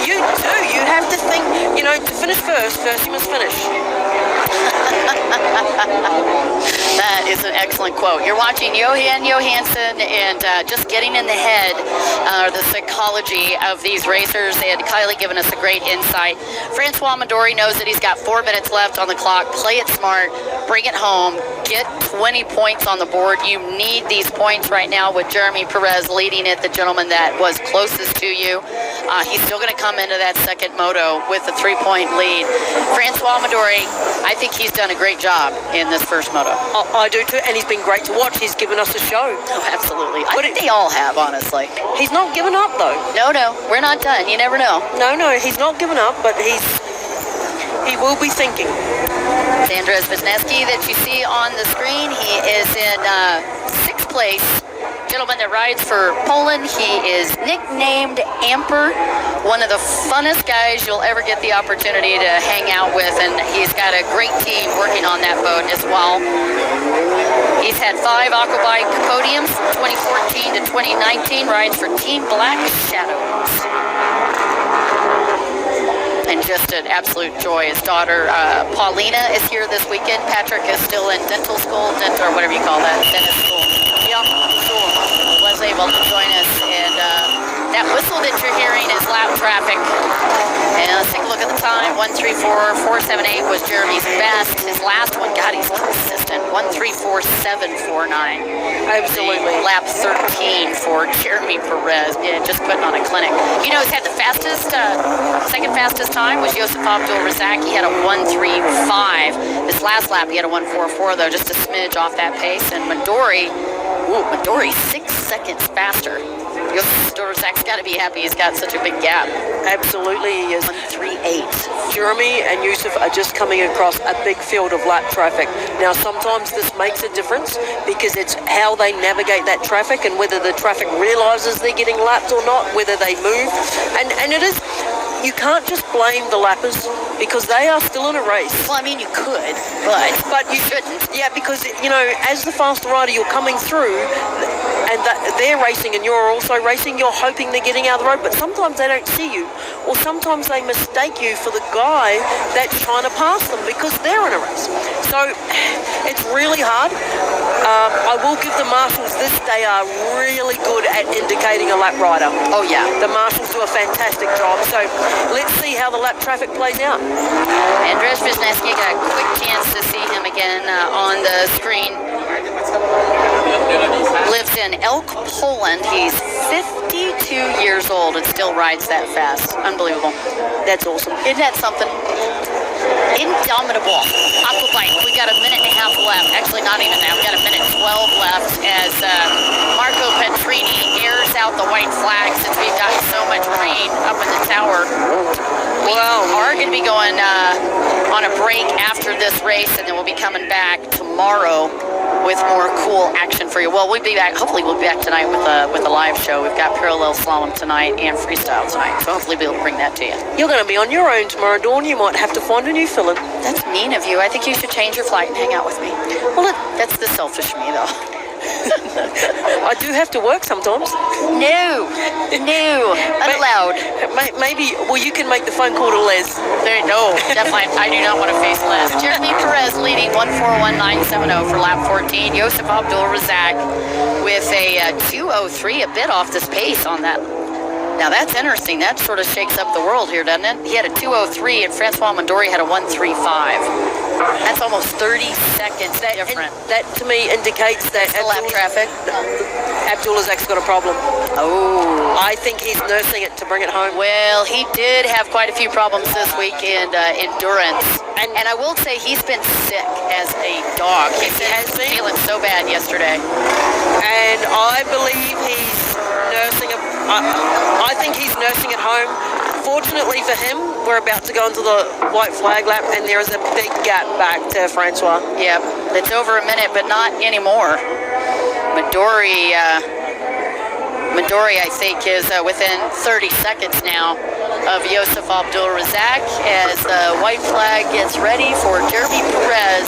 You do. You have to think, to finish first you must finish. That is an excellent quote. You're watching Johan Johansson and just getting in the head, the psychology of these racers, and Kylie giving us a great insight. Francois Midori knows that he's got 4 minutes left on the clock. Play it smart, bring it home, get 20 points on the board. You need these points right now with Jeremy Ypraus leading it, the gentleman that was closest to you. He's still going to come into that second moto with a 3-point lead. Francois Midori, I think he's done a great job in this first moto. I do too, and he's been great to watch. He's given us a show. Oh, absolutely. I think they all have, honestly. He's not given up, though. No, we're not done. You never know. No, he's not given up, but he will be thinking. Andrzej Wisniewski that you see on the screen, he is in 6th place. Gentleman that rides for Poland, he is nicknamed Amper, one of the funnest guys you'll ever get the opportunity to hang out with, and he's got a great team working on that boat as well. He's had 5 Aquabike podiums from 2014 to 2019, rides for Team Black Shadows. And just an absolute joy. His daughter, Paulina, is here this weekend. Patrick is still in dental school, or whatever you call that, dentist school. Yep, cool. Was able to join us. And that whistle that you're hearing is lap traffic. And let's take a look at the time. 1:34.478 was Jeremy's best. His last one, God, he's consistent. 1:34.749. Absolutely. Lap 13 for Jeremy Ypraus. Yeah, just putting on a clinic. He's had the fastest, second fastest time was Yusuf Abdul Razak. He had a 1:35. This last lap, he had a 1:44, though, just a smidge off that pace. And Midori 6 seconds faster. Razak's got to be happy he's got such a big gap. Absolutely he is. 1:38. Jeremy and Yusuf are just coming across a big field of lap traffic. Now, sometimes this makes a difference because it's how they navigate that traffic and whether the traffic realizes they're getting lapped or not, whether they move. And it is, you can't just blame the lappers because they are still in a race. Well, I mean, you could, but you shouldn't. Yeah, because, as the faster rider, you're coming through, and they're racing and you're also racing, you're hoping they're getting out of the road, but sometimes they don't see you, or sometimes they mistake you for the guy that's trying to pass them because they're in a race. So it's really hard. I will give the marshals this, they are really good at indicating a lap rider. Oh, yeah. The marshals do a fantastic job. So let's see how the lap traffic plays out. Andrzej Wisniewski got a quick chance to see him again on the screen. Lives in Elk, Poland. He's 52 years old and still rides that fast. Unbelievable. That's awesome. Isn't that something? Indomitable. Aquabike. We got a minute and a half left. Actually, not even that. We got a minute 12 left as Marco Petrini airs out the white flag since we've gotten so much rain up in the tower. We are going to be going on a break after this race, and then we'll be coming back tomorrow with more cool action for you. Well, we'll be back. Hopefully, we'll be back tonight with a live show. We've got parallel slalom tonight and freestyle tonight, so hopefully, we'll be able to bring that to you. You're going to be on your own tomorrow, Dawn. You might have to find a new fill-in. That's mean of you. I think you should change your flight and hang out with me. Well, that's the selfish me, though. I do have to work sometimes. No, unallowed. Maybe, well, you can make the phone call to Les. No, definitely. I do not want to face Les. Jeremy Perez leading 1:41.970 for lap 14. Josef Abdul Razak with a 2:03, a bit off this pace on that. Now that's interesting. That sort of shakes up the world here, doesn't it? He had a 2:03 and Francois Mondori had a 1:35. That's almost 30 seconds different. That to me indicates that lap traffic. Abdulrazak's got a problem. Oh. I think he's nursing it to bring it home. Well, he did have quite a few problems this week in endurance. And I will say he's been sick as a dog. He has been feeling so bad yesterday. And I believe he's nursing it. I think he's nursing it home. Fortunately for him, we're about to go into the white flag lap, and there is a big gap back to Francois. Yep, it's over a minute, but not anymore. Mondori, I think, is within 30 seconds now of Josef Abdul Razak as the white flag gets ready for Jeremy Perez.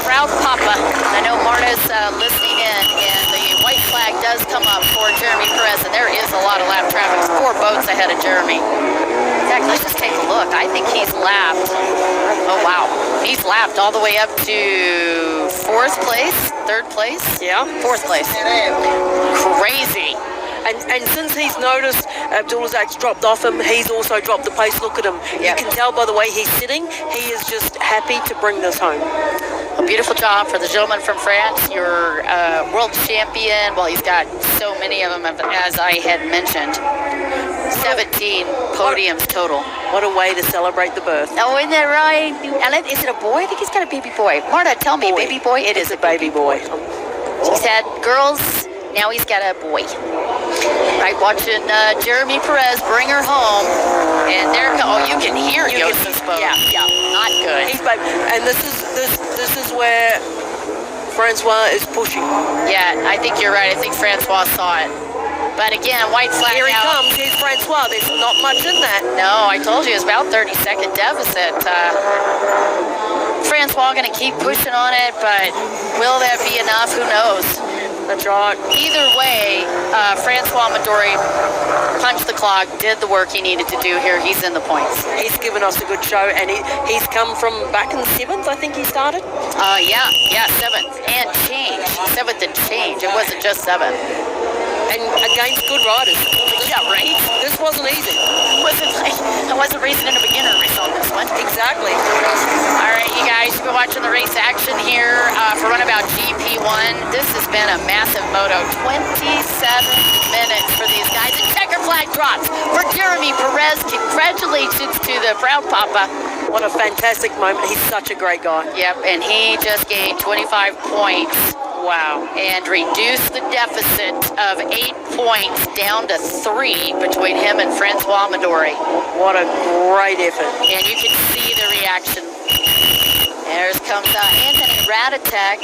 Proud Papa. I know Marta's listening in, and the white flag does come up for Jeremy Perez, and there is a lot of lap traffic. 4 boats ahead of Jeremy. In fact, let's just take a look. I think he's lapped. Oh, wow. He's lapped all the way up to 4th place, 3rd place. Yeah. 4th place. Crazy. And since he's noticed Abdulrazak's dropped off him, he's also dropped the pace. Look at him. Yep. You can tell by the way he's sitting, he is just happy to bring this home. A beautiful job for the gentleman from France, your world champion. Well, he's got so many of them, as I had mentioned. 17 podiums total. What a way to celebrate the birth. Oh, isn't that right? And is it a boy? I think he's got a baby boy. Marta, tell me, baby boy? It is a baby boy. She's had girls, now he's got a boy. Right, watching Jeremy Perez bring her home, and there. Oh, you can hear Josef's boat. Yeah, not good. And this is where Francois is pushing. Yeah, I think you're right. I think Francois saw it. But again, white flag Here he out. comes. Here's Francois. There's not much in that. No, I told you it's about 30-second deficit. Francois going to keep pushing on it, but will that be enough? Who knows? That's right. Either way, Francois Mondori punched the clock, did the work he needed to do here. He's in the points. He's given us a good show, and he's come from back in 7th, I think he started. Yeah, 7th and change. 7th and change. It wasn't just 7th. And against good riders. Yeah, right. This wasn't easy. I wasn't racing in a beginner race on this one. Exactly. All right, you guys, you've been watching the race action here for Runabout GP1. This has been a massive moto. 27 minutes for these guys. And checker flag drops for Jeremy Perez. Congratulations to the proud papa. What a fantastic moment. He's such a great guy. Yep, and he just gained 25 points. Wow. And reduced the deficit of 8 points down to 3 between him and Francois Mondori. What a great effort. And you can see the reaction. There comes Anthony Radatek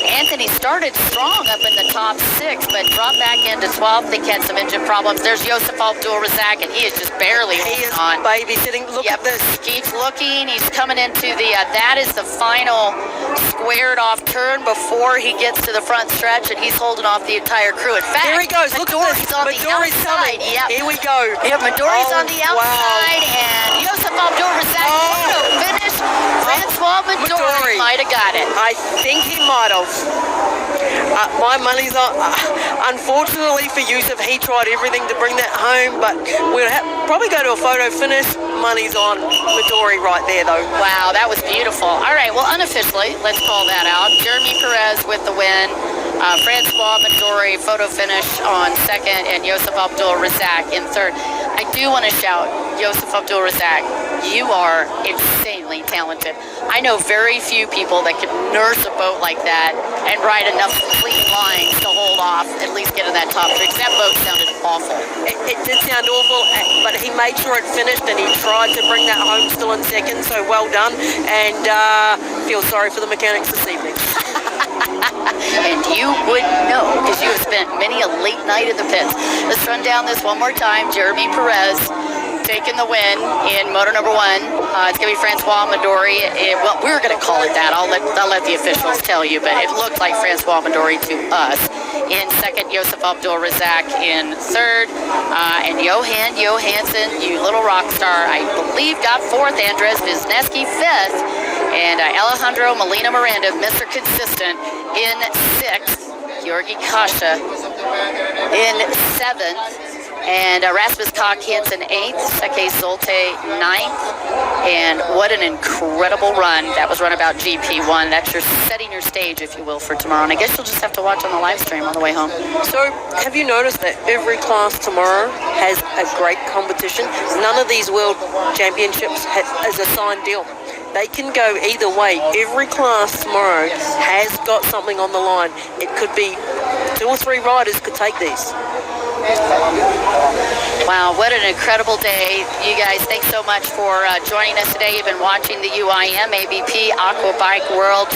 Anthony started strong up in the top 6, but dropped back into 12th. They had some engine problems. There's Josef Abdul-Razak, and he is just barely holding on. Babysitting. Look at this. Keeps looking. He's coming into the, that is the final squared off turn before he gets to the front stretch, and he's holding off the entire crew. In fact, here he goes. Look at this. on Midori's the outside. coming. Yep. Here we go. Yeah, Midori's on the outside, and Josef Abdul-Razak finish. Francois Midori might have got it. I think he might have. My money's on. Unfortunately for Yusuf, he tried everything to bring that home, but we'll probably go to a photo finish. Money's on Midori right there, though. Wow, that was beautiful. All right, well, unofficially, let's call that out. Jeremy Perez with the win. Francois Midori photo finish on second, and Josef Abdul-Razak in third. I do want to shout, Josef Abdul-Razak, you are insanely talented. I know very few people that can nurse a boat like that and ride enough clean lines to hold off, at least get in that top 6. That boat sounded awful. It did sound awful, but he made sure it finished, and he tried to bring that home still in second, so well done. And feel sorry for the mechanics this evening. And you would know, because you have spent many a late night in the pits. Let's run down this one more time. Jeremy Perez taking the win in motor number 1. It's going to be Francois Midori. Well, we're going to call it that. I'll let the officials tell you, but it looked like Francois Midori to us. In second, Josef Abdul-Razak in third. And Johan Johansson, you little rock star, I believe got fourth. Andrzej Wisniewski fifth. And Alejandro Molina Miranda, Mr. Consistent, in sixth. Georgi Kasha in seventh. And Rasmus Koch Hansen 8th, Seke Zolte 9th, and what an incredible run. That was Runabout GP1. That's your setting your stage, if you will, for tomorrow. And I guess you'll just have to watch on the live stream on the way home. So, have you noticed that every class tomorrow has a great competition? None of these World Championships is a signed deal. They can go either way. Every class tomorrow has got something on the line. It could be 2 or 3 riders could take these. Wow, what an incredible day. You guys, thanks so much for joining us today. You've been watching the UIM ABP Aquabike World